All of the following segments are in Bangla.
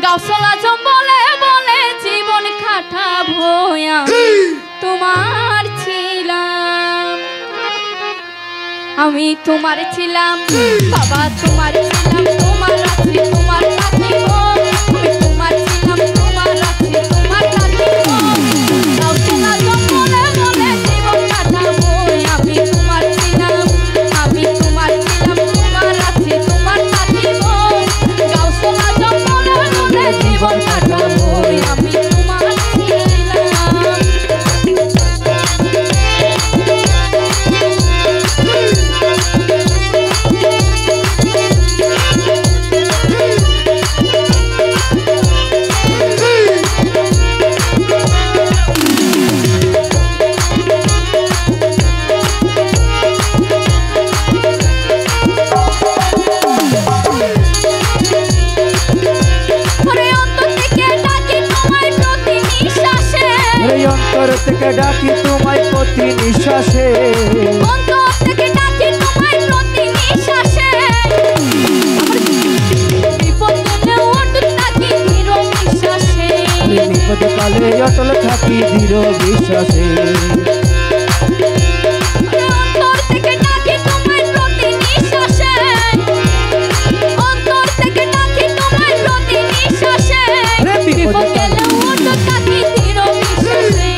গাউসুল আজম বলে বলে জীবন কাটাবো তোমার ছিলাম, আমি তোমার ছিলাম বাবা, তোমার ছিলাম, তোমার আছি তোমার থাকিব, আমি তোমার ছিলাম তোমার আছি তোমার থাকিব। গাউসুল আজম বলে বলে জীবন কাটাবো আমি তোমার ছিলাম, আমি তোমার ছিলাম, তোমার আছি তোমার থাকিব। গাউসুল আজম বলে বলে জীবন কাটাবো আমি তোমার ছিলাম। অন্তর থেকে ডাকি তোমায় প্রতি নিঃশ্বাসে, অন্তর থেকে ডাকি তোমায় প্রতি নিঃশ্বাসে। বিপদ গেলে অটল থাকি দৃঢ় বিশ্বাসে, বিপদ কালে অটল থাকি দৃঢ় বিশ্বাসে। অন্তর থেকে ডাকি তোমায় প্রতি নিঃশ্বাসে, অন্তর থেকে ডাকি তোমায় প্রতি নিঃশ্বাসে। বিপদ গেলে অটল থাকি দৃঢ় বিশ্বাসে,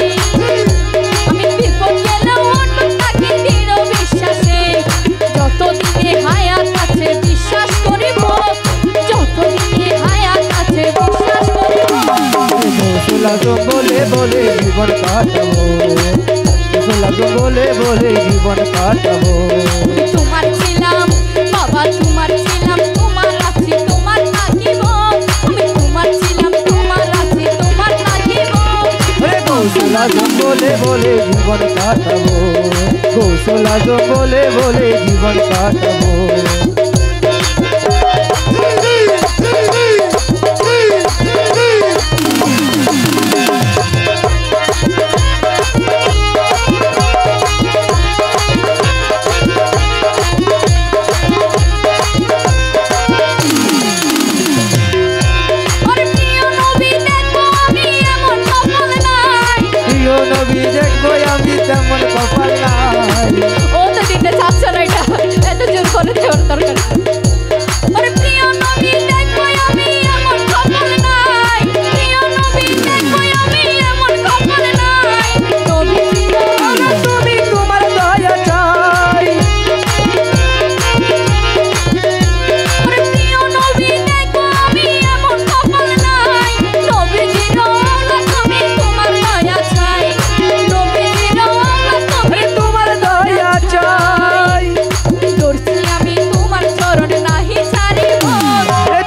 আমি বিপদ গেলে অটল থাকি দৃঢ় বিশ্বাসে। যতদিনে হায়াত আছে বিশ্বাস করিব, যতদিনে হায়াত আছে বিশ্বাস করিব। গাউসুল আজম বলে বলে জীবন কাটাবো, গাউসুল আজম বলে বলে জীবন কাটাবো। তোমার ছিলাম বাবা, তোমার ছিলাম, তোমার আছি তোমার থাকিব, আমি তোমার ছিলাম তোমার আছি তোমার থাকিব। গাউসুল আজম বলে বলে জীবন কাটাবো, গাউসুল আজম বলে বলে জীবন কাটাবো। ওরে প্রিয় নবী দেখো আমি এমন কপাল নাই, প্রিয় নবী দেখবো আমি তেমন কপাল নাই। ও তো দিতে চাচ্ছে না, এটা এত জোর করে দেওয়ার দরকার। ওরে প্রিয় নবী দেখো আমি এমন কপাল নাই, প্রিয় নবী দেখো আমি এমন কপাল নাই। নবী আমরা তুমি তোমার দয়া চাই, ওরে প্রিয় নবী দেখো আমি এমন কপাল নাই। নবীজির আওলাদ তুমি তোমার দয়া চাই, নবীজির আওলাদ তুমি তোমার দয়া চাই। ধরছি আমি তোমার চরণ নাহি ছাড়িব,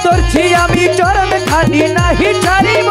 ধরছি আমি চরণ খানি নাহি ছাড়িব,